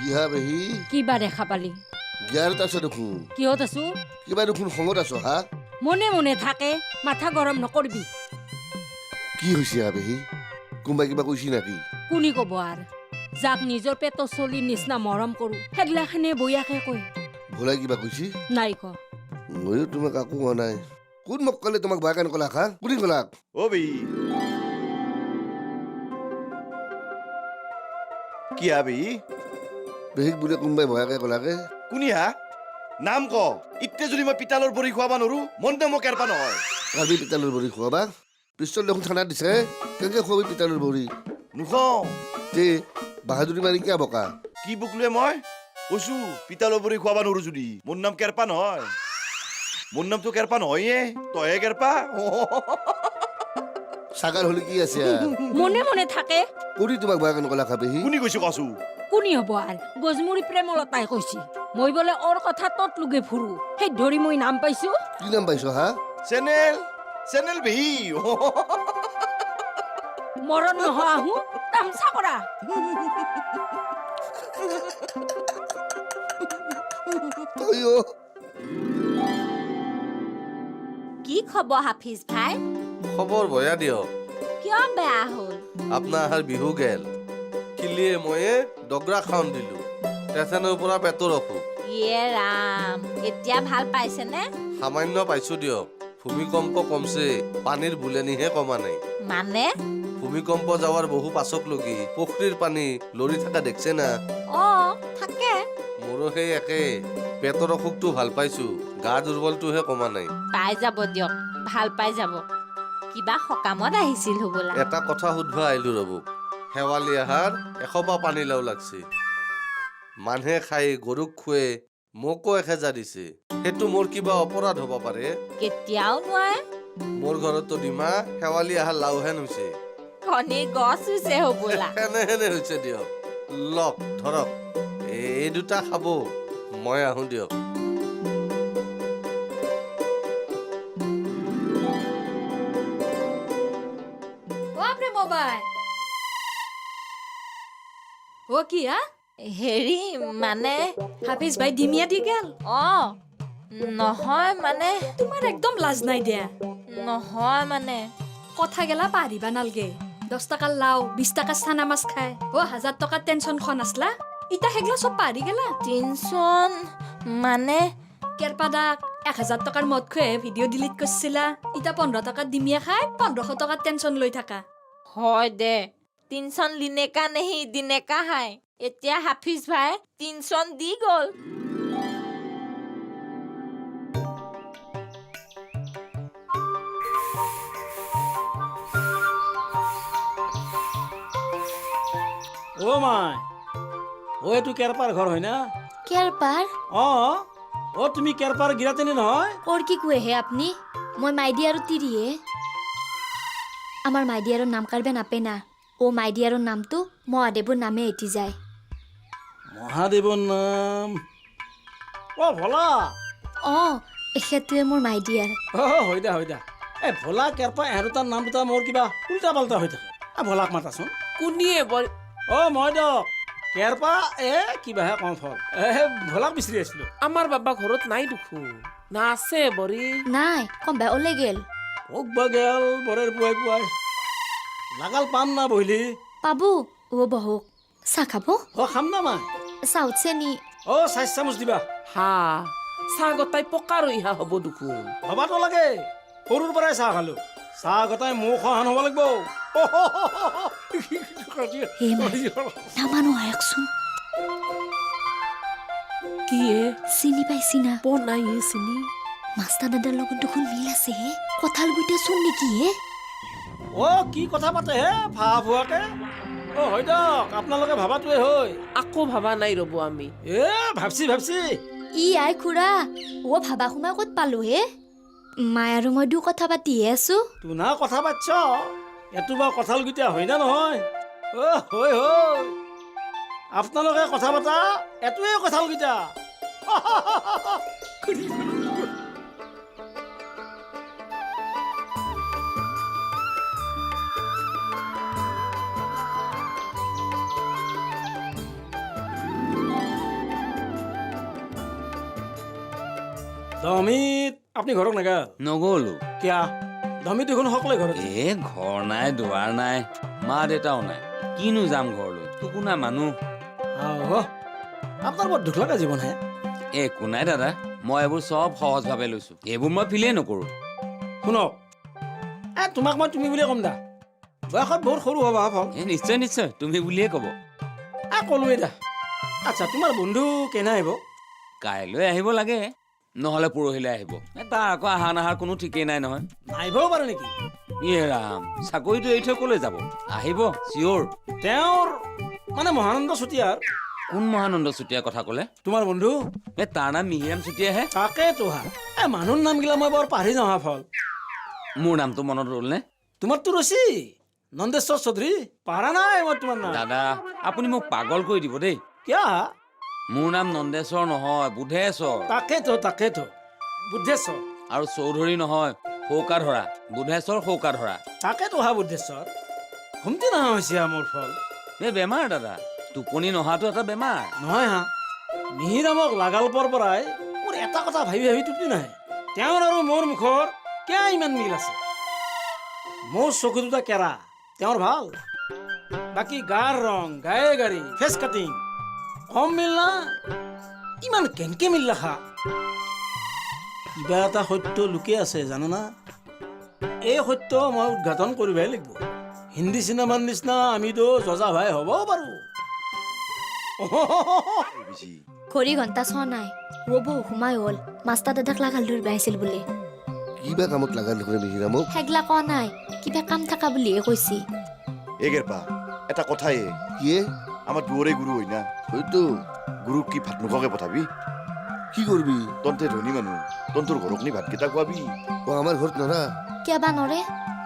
কিহা বেহি কিবা দেখা পালি গিয়াৰত আছ দেখোন কিহত আছো কিবা দেখোন খঙত আছ হা মনে মনে থাকে মাথা গৰম নকৰবি কি হৈছে হা বেহি কোনোবাই কিবা কৈছি নাকি কোনি কব আৰ যাক নিজৰ পেটৰ চলিৰ নিচিনা মৰম কৰো সেইগিলাখানে বয়াকে কয় ভোলাই কিবা কৈছি নাই ক ময়ো তোমাক একো কোৱা নাই কোন মোক ক'লে তোমাক ভয় কাৰণে ক'লাক হা কোনে ক'লাক অ বেই কি হা বেই বেহিক বোলে কোনোবাই ভয়াকে ক'লাকে কোনি হা নাম ক ইতে যদি মই পিতালৰ বৰি খুৱাবা নোৱাৰো মনতে মই কেৰপা নহয় কালি পিতালৰ বৰি খুৱাবা পিছল দেখোন থানাত দিছে কেনেকে খুৱাবি পিতালৰ বৰি নুখাওঁ তে বাহাদুৰি মাৰি কিয় বকা কি বুকলোৱে মই কৈছো পিতালৰ বৰি খুৱাবা নোৱাৰো যদি মোৰ নাম কেৰপা নহয় মোৰ নামটো কেৰপা নহয়ে তইহে কেৰপা ছাগাল হ'লে কি আছে মনে মনে থাকে কৰি তোমাক ভয় কাৰণে ক'লাক হা বেহি কোনি কৈছো কচো কোনি হব আৰ গজমুৰি প্ৰেমলতাই কৈছি মই বোলে অৰ কথা তত লুগে ফুৰো সেই ধৰি মই নাম পাইছো কি নাম পাইছ হা চেনেল চেনেল বেহি মৰণ নহয় আহো তামচা কৰা তয়ো কি খবৰ হাফিজ ভাই খবৰ বয়া দিয়ক কিয় বেয়া হ'ল আপোনাৰ বিহু গেল কিলিয়ে ময়ে দগৰা খাওন দিলো ষ্টেচনৰ পৰা পেটৰ অসুখ ইয়ে ৰাম এতিয়া ভাল পাইছেনে সামান্য পাইছো দিয়ক ভূমিকম্প কমছে পানীৰ বুলেনিহে কমা নাই মানে ভূমিকম্প যাৱাৰ বহু পাছক লগি পুখুৰীৰ পানী লৰি থকা দেখছে না অ থাকে মোৰো সেই একে পেটৰ অসুখটো ভাল পাইছো গা দুৰ্বলটোহে কমা নাই পাই যাব দিয়ক ভাল পাই যাব কিবা সকামত আহিছিল হবলা এটা কথা সুধবা আহিলো ৰবুক শেৱালি আহাৰ 100 পা পানী লাও লাগছে মানুহে খাই গৰুক খুৱে মোকো এখেজা দিছে সেইটো মোৰ কিবা অপৰাধ হ'ব পাৰে কেতিয়াও নোৱাৰে মোৰ ঘৰতো ডিমা শেৱালি আহাৰ লাওহেন হৈছে কণী গছ হৈছে হবলা হেনে হৈছে দিয়ক লক ধৰক এই দুটা খাব মই আহো দিয়ক অ কি হা হেৰি মানে হাফিজ ভাই ডিমিয়া দি গেল অ নহয় মানে তোমাৰ একদম লাজ নাই দিয়া নহয় মানে কথা গেলা পাহৰিবা নালগে 10 টকাৰ লাও 20 টকাৰ চানা মাছ খাই অ 1000 টকাৰ টেনচনখন আসলা ইটা হেগলা সব পাহৰি গেলা টেনচন মানে কেৰপাদাক 1000 টকাৰ মদ খুৱে ভিডিঅ' ডিলিট কৰিছিলা ইটা 15 টকাৰ ডিমিয়া খাই 1500 টকাৰ টেনচন লৈ থাকা হয় দে টেনচন লিনেকা নেহি দিনেকা হাই এতিয়া হাফিজ ভাই টেনচন দি গল ও মাই ও এইটো কেৰপাৰ ঘৰ হয় না কেৰপাৰ ও তুমি কেৰপাৰ গিৰাতেনি নহয় ওৰ কি কুয়ে হে আপনি মই মাইদি আৰু তিৰিয়ে আমাৰ মাইদি আৰু নাম কাৰবে নাপে না ও মাইদি আৰু নামটো মহাদেৱৰ নামে এটি যায় মহাদেৱৰ নাম ভোলা অ এখেতুৱে মোৰ মাইদিয়াৰ হয় দা এই ভোলা কেৰপা এহেঁতৰ তাৰ নাম দুটা মোৰ কিবা উল্টা পাল্টা হৈ থাকে ভোলাক মাতাচোন কোনিয়ে বৰ মই দক কেৰপা কিবাহে কম ফল ভোলাক বিচাৰি আছিলো আমাৰ বাবা ঘৰত নাই দেখোন না আছে বৰি নাই কমবা ওলে গেল ওক বা গেল বৰেৰ পুৱাই লাগাল পাম না বহিলি পাবো ও বহুক চাহ খাব খাম না মা চাহ উঠছে নি 4 চামুচ দিবা হা চাহ গতাই পকা ৰৈহা হ'ব দেখোন হবাতো লাগে সৰুৰ পৰাই চাহ খালো চাহ গতাই মুখ সহান হ'ব লাগিব হে নামানো আয়কচোন কি চিনি পাইছি না বনাই চিনি মাষ্টাৰ দাদাৰ লগত দেখোন মিল আছে হে কঁঠাল গুইটা চোন নেকি হে কি কথা পাতে হে ভা ভুৱাকে হয় দক আপোনালোকে ভাবাটোৱে হয় আকৌ ভাবা নাই ৰব আমি ভাবছি ই আই খুৰা ও ভাবা সোমাই ক'ত পালো হে মাই আৰু মই দু কথা পাতিহে আছো তোনা কথা পাতছ এটো বা কঁঠাল গুইটা হয় না নহয় হয় আপোনালোকে কথা পাতা এটোৱে কঁঠাল গুইটা দমিত আপুনি ঘৰত নাগা নগলো কিয়া দমিত দেখোন সকলোৱে ঘৰত এ ঘৰ নাই দুৱাৰ নাই মা দেউতাও নাই কিনো যাম ঘৰলৈ তোকো না মানুহ আপোনাৰ বৰ দুখ লগা জীৱন হে একো নাই দাদা মই এইবোৰ চব সহজভাৱে লৈছো এইবোৰ মই ফিলেই নকৰো শুনক তোমাক মই তুমি বুলিয়ে ক'ম দা বয়সত বহুত সৰু হ'বা ফল এ নিশ্চয় নিশ্চয় তুমি বুলিয়ে ক'ব ক'লোৱে দা আচ্ছা তোমাৰ বন্ধু কেনে আহিব কাইলৈ আহিব লাগে নহ'লে পৰহিলৈ আহিব তাৰ আকৌ আহা নাহাৰ কোনো ঠিকেই নাই নহয় আহিবও পাৰে নেকি ইয়ে ৰাম চাকৰিটো এৰি থৈ ক'লৈ যাব আহিব চিয়ৰ তেওঁৰ মানে মহানন্দ চুতীয়াৰ কোন মহানন্দ চুতীয়াৰ কথা ক'লে তোমাৰ বন্ধু এ তাৰ নাম মিহিৰাম চুতীয়াহে তাকেতো হা মানুহৰ নামগিলা মই বৰ পাহৰি যাওঁ ফল মোৰ নামটো মনত ৰ'লনে তোমাৰতো ৰচি নন্দেশ্বৰ চৌধুৰী পাহৰা নাই মই তোমাৰ নাম দাদা আপুনি মোক পাগল কৰি দিব দেই কিয়া মোৰ নাম নন্দেশ্বৰ নহয় বুধেশ্বৰ তাকেতো বুদ্ধেশ্বৰ আৰু চৌধুৰী নহয় সৌকাধৰা বুধেশ্বৰ সৌকাধৰা তাকেতো হা বুদ্ধেশ্বৰ ঘুমতি নহা হৈছে মোৰ ফল এই বেমাৰ দাদা টোপনি নহাটো এটা বেমাৰ নহয় হা মিহিৰামক লাগালপৰ পৰাই মোৰ এটা কথা ভাবি ভাবি টোপনি নাহে তেওঁৰ আৰু মোৰ মুখৰ কিয় ইমান মিল আছে মোৰ চকু দুটা কেৰা তেওঁৰ ভাল বাকী গাৰ ৰং গায়ে গাড়ী ফেচ কাটিং কম মিল না ইমান কেনকে মিল ৰাখা কিবা এটা সত্য লুকি আছে জানা এই সত্য মই উদ্ঘাটন কৰিবই লাগিব হিন্দী চিনেমাৰ নিচিনা আমিতো যজা ভাই হ'বও পাৰো ঘড়ী ঘণ্টা চোৱা নাই ৰ'ব সোমাই হ'ল মাষ্টাৰ দাদাক লাগাল দৌৰিব আহিছিল বোলে কিবা কামত লাগা নকৰে মিহিৰামক সেগলা কোৱা নাই কিবা কাম থাকা বুলিহে কৈছি এ গেৰপা এটা কথাই কিয়ে আমাৰ দুৱৰে গুৰু হয় না হয়তো গুৰুক কি ভাত নোখোৱাকে পঠাবি কি কৰবি তন্তে ধনী মানুহ তন্তৰ ঘৰক নি ভাতকেইটা খুৱাবি আমাৰ ঘৰত নৰা কিয়াবা নৰে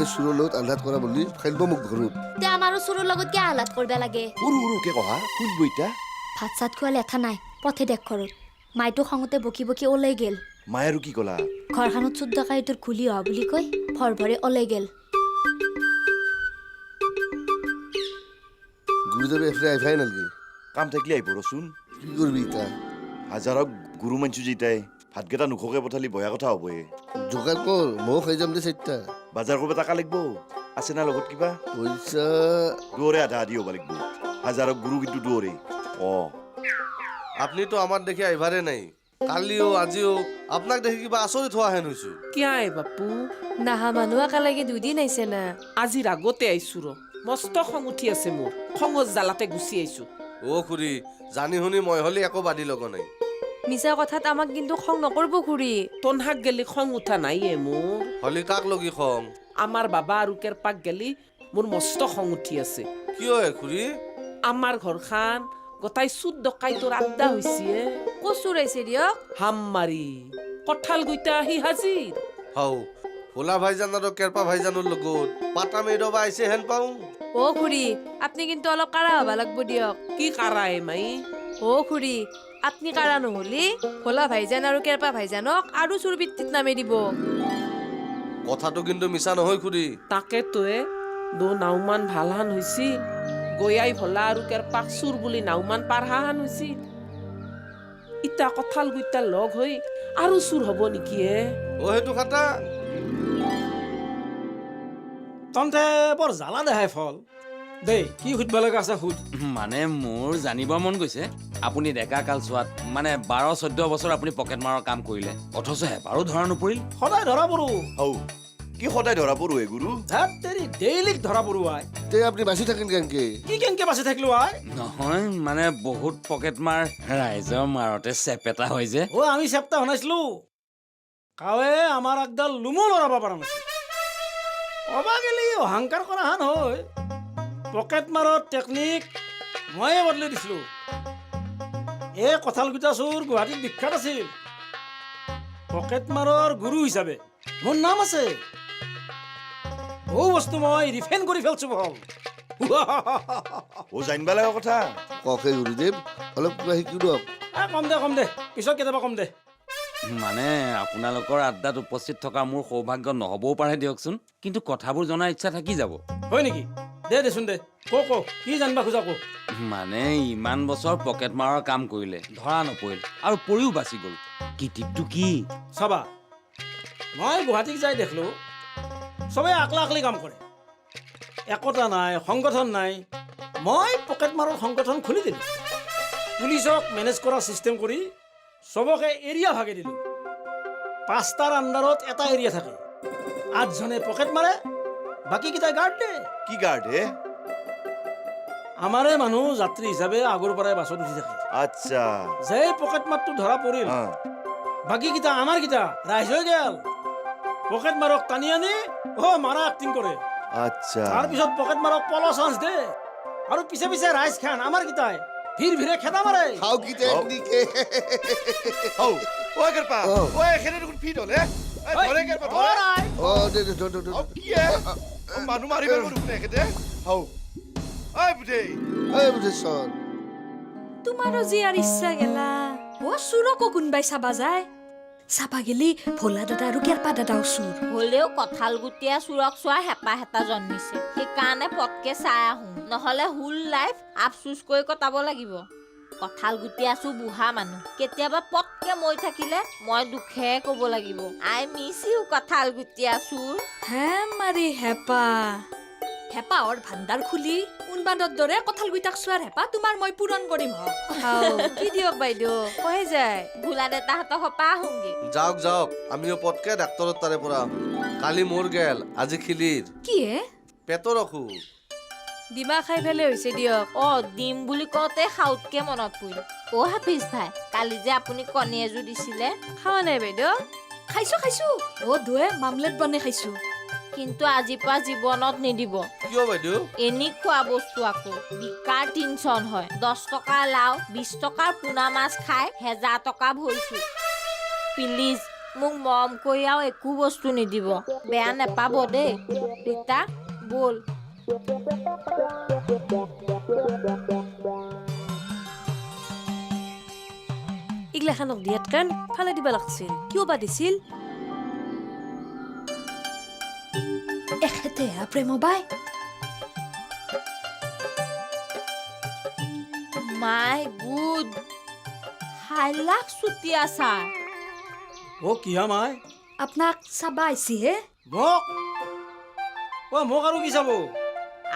এই চুৰৰ লগত আঘাত কৰা বুলি খাইব মোক ঘৰত তে আমাৰো চুৰৰ লগত কিয় আহ্লাদ কৰিব লাগে সৰু সৰুকে কহা শুনব ইতা ভাত চাত খোৱা লেঠা নাই পথে দেখ ঘৰত মাইটো খঙতে বকি বকি ওলাই গেল মায়ে আৰু কি ক'লা ঘৰখনত চুদ্দ কাইটোৰ খুলি হোৱা বুলি কৈ ভৰ ভৰে ওলাই গেল গুৰুদেৱে এফালে আহিবাই নালগে কাম থাকিলে আহিব ৰচোন কি কৰবি ইতা হাজাৰক গুৰু মানছো যেতাই ভাতকেইটা নোখোৱাকে পঠালি বয়া কথা হ'বয়ে যোগাৰ কৰ ময়ো খাই যাম দে চাৰিটা বাজাৰ কৰিব টকা লাগিব আছে না লগত কিবা পইচা দুৱৰে আধা আধি হ'ব লাগিব হাজাৰক গুৰু কিন্তু দুৱৰে আপনিতো আমাৰ দেখে আইভাৰে নাই কালিও আজিও আপনাক দেখি কিবা আচৰিত হোৱা হেন হৈছো কিয় বাপু নাহা মানুহ একেলগে দুদিন আহিছে না আজিৰ আগতে আহিছো ৰ মস্ত খং উঠি আছে মোৰ খঙৰ জালাতে গুচি আহিছো অ খুৰী জানি শুনি মই হলি একো বাদি লগ নাই মিছা কথাত আমাক কিন্তু খং নকৰব খুৰী তনহাক গেলি খং উঠা নাইয়ে মোৰ হলি কাক লগি খং আমাৰ বাবা আৰু কেৰপাক গেলি মোৰ মস্ত খং উঠি আছে কিয় হে খুৰী আমাৰ ঘৰখান গোটাই চুদ ডকাইটোৰ আড্ডা হৈছে কচুৰ আহিছে দিয়ক হাম মাৰি কঁঠাল গুইটা আহি হাজিৰ হাও ভোলা ভাইজান আৰু কেৰপা ভাইজানৰ লগত পাতা মেৰবা আহিছে হেন পাওঁ অ খুৰী আপুনি কিন্তু অলপ কাৰা হবা লাগব দিয়ক কি কাৰাই মাই অ খুৰী আপুনি কাৰা নহলি ভোলা ভাইজান আৰু কেৰপা ভাইজানক আৰু চুৰ বৃত্তিত নামে দিব কথাটো কিন্তু মিছা নহয় খুৰী তাকে তয়ে দো নাওমান ভালহান হৈছি গয়াই ভলা আৰু কেৰপাক চুৰ বুলি নাওমান পাৰহাহান হৈছি ইটা কঁঠাল গুইটা লগ হৈ আৰু চুৰ হব নেকি হে অ সেইটো খাটা তন্তে বৰ জ্বালা দেখাই ফল দেই কি সুধিব লগা আছে সুধ মানে মোৰ জানিব মন গৈছে আপুনি ডেকা কাল চোৱাত মানে 12-14 বছৰ আপুনি পকেট মাৰৰ কাম কৰিলে অথচ এবাৰো ধৰা নপৰিল সদায় ধৰা পৰো হৌ কি সদায় ধৰা পৰো হে গুৰু ধাত তেৰি ডেইলিক ধৰা পৰো আই তে আপুনি বাচি থাকিল কেনকে কি কেনকে বাচি থাকিলো আই নহয় মানে বহুত পকেট মাৰ ৰাইজৰ মাৰতে চেপেটা হয় যে অ আমি চেপ্তা শুনাইছিলো কাৱে আমাৰ একডাল লুমো লৰাব পৰা নাছিল অবা গেলি অহংকাৰ কৰা হান হয় পকেট মাৰৰ টেকনিক ময়ে বদলি দিছিলো এই কঁঠালগুটা চোৰ গুৱাহাটীত বিখ্যাত আছিল পকেট মাৰৰ গুৰু হিচাপে মোৰ নাম আছে বহু বস্তু মই ৰিফাইন কৰি ফেলছো বহল ও জানিবা লগা কথা ককে গুৰুদেৱ অলপ কিবা শিকিও দিয়ক কম দে পিছত কেতিয়াবা কম দে মানে আপোনালোকৰ আড্ডাত উপস্থিত থকা মোৰ সৌভাগ্য নহবও পাৰে দিয়কচোন কিন্তু কথাবোৰ জনাৰ ইচ্ছা থাকি যাব হয় নেকি দেচোন দে ক কি জানিবা খোজা ক মানে ইমান বছৰ পকেট মাৰৰ কাম কৰিলে ধৰা নপৰিল আৰু পৰিও বাচি গ'ল কি টিপটো কি চাবা মই গুৱাহাটীত যাই দেখলো চবেই আকলা আকলি কাম কৰে একতা নাই সংগঠন নাই মই পকেট মাৰৰ সংগঠন খুলি দিলো পুলিচক মেনেজ কৰা চিষ্টেম কৰি চবকে এৰিয়া ভাগে দিলো 5টাৰ আণ্ডাৰত এটা এৰিয়া থাকে 8জনে পকেট মাৰে বাকীকেইটাই গাৰ্ড দিয়ে কি গাৰ্ড হে আমাৰে মানুহ যাত্ৰী হিচাপে আগৰ পৰাই বাছত উঠি থাকে আচ্ছা যে পকেট মাৰটো ধৰা পৰিল বাকীকেইটা আমাৰ কেইটা ৰাইজ হৈ গেল পকেট মাৰক টানি আনি মাৰা এক্টিং কৰে আচ্ছা তাৰপিছত পকেট মাৰক পল চান্স দে আৰু পিছে পিছে ৰাইজ খান আমাৰ কেইটাই ভিৰে খেদা মাৰে হাউ কি টেকনিকে হৌ ঐ কেৰপা ঐ এখেতে দেখোন ফিট হলে ধৰে কেৰপা ধৰে ও দে কি হে মানুহ মাৰিব দেখোন এখেতে হৌ ঐ বুধেই এই বুঝেছন তোমাৰো যি আৰু ইচ্ছা গেলা চুৰকো কোনবাই চাবা যায় চাবা গেলি ভোলা দাদা আৰু কেৰপা দাদাও চুৰ হ'লেও কঁঠাল গুটিয়া চোৰক চোৱা হেঁপাহ এটা জন্মিছে সেইকাৰণে পটকে চাই আহোঁ নহ'লে হুল লাইফ আফচোচ কৰি কটাব লাগিব কঁঠাল গুটিয়া চোৰ বুঢ়া মানুহ কেতিয়াবা পটকে মই থাকিলে মই দুখে ক'ব লাগিব আই মিছ ইউ কঁঠাল গুটিয়া চোৰ হে মাৰি হেঁপাহৰ ভাণ্ডাৰ খুলি উনবাদৰ দৰে কঁঠাল গুইটাক চোৱাৰ হেঁপাহ তোমাৰ মই পূৰণ কৰিম কি দিয়ক বাইদেউ কহে যায় ভোলা দেউতাহঁতৰ সপা আহোঁগে যাওক আমিও পটকে ডাক্তৰৰ তাৰে পৰা কালি মোৰ গেল আজি খিলিৰ কি হে পেটৰ অসুখ ডিমা খাই ফেলে হৈছে দিয়ক দিম বুলি কওঁতে খাউতকে মনত পৰিল হাফিজ ভাই কালি যে আপুনি কণী এযোৰ দিছিলে খাৱা নাই বাইদেউ খাইছো দুৱে মামলেট বনাই খাইছো কিন্তু আজিৰ পৰা জীৱনত নিদিব কিয় বাইদেউ এনি খোৱা বস্তু আকৌ বিকাৰ টেনচন হয় 10 টকা লাও 20 টকাৰ পোনা মাছ খাই 1000 টকা ভৰিছো প্লিজ মোক মৰম কৰি আৰু একো বস্তু নিদিব বেয়া নেপাব দেই ৰীতা বল ইগলাখানক দিয়াত কাৰণ ফালে দিবা লাগছিল কিয় বা দিছিল এখেতে প্ৰেম বাই মাই গুড হাইলাখ চুতীয়া ছাৰ কিয়া মাই আপোনাক চাবা আহিছিহে মোক আৰু কি চাব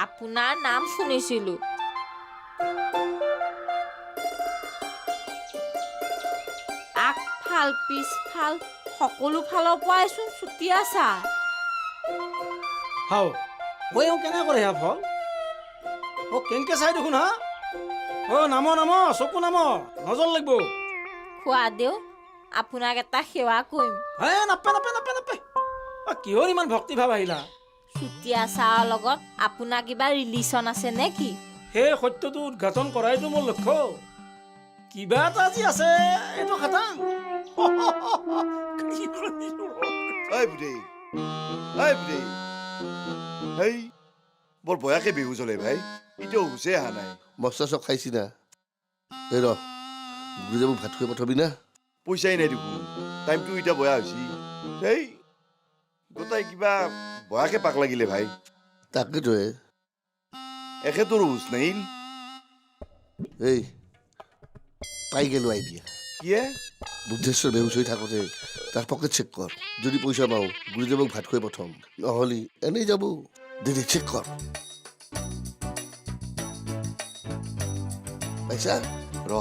আপোনাৰ নাম শুনিছিলো আগফাল পিছফাল সকলো ফালৰ পৰাইচোন চুতীয়া ছাৰ কেনে কৰে হা ফল কেনকে চাই দেখোন হা নাম চকু নাম নজৰ লাগিব খোৱা দেউ আপোনাক এটা সেৱা কৰিম নাপে কিহৰ ইমান ভক্তি ভাৱ আহিলা চুতীয়া ছাৰৰ লগত আপোনাৰ কিবা ৰিলেশ্যন আছে নে কি সেই সত্যটো উদ্ঘাটন কৰাইতো মোৰ লক্ষ্য কিবা এটা আজি আছে এইটো খাটাং হেই বৰ বয়াকে বিহু চলে ভাই এতিয়াও হুচে অহা নাই মস্তা চক খাইছি না এই ৰ গুৰি যাব ভাত খুৱাই পঠাবি না পইচাই নাই দেখোন টাইমটো এতিয়া বয়া হৈছি হেই গোটাই কিবা বয়াকে পাক লাগিলে ভাই তাকেতো এখেতৰো হুচ নাহিল এই পাই গেলো আইডিয়া কিয়ে বুদ্ধেশ্বৰ বেহুচ হৈ থাকোঁতে তাৰ পকেট চেক কৰ যদি পইচা পাওঁ গুৰি যাবক ভাত খুৱাই পঠাম নহ'লে এনেই যাব দে চেক কৰ পাইছা ৰ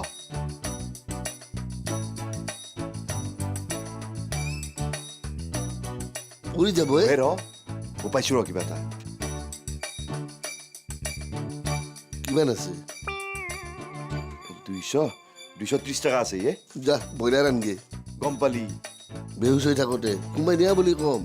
পৰি যাব ৰ মই পাইছো ৰ কিবা এটা কিমান আছে 230 টকা আছে যা ব্ৰইলাৰ আনগে গম পালি বেহুচ হৈ থাকোঁতে কোনোবাই নিয়া বুলি কম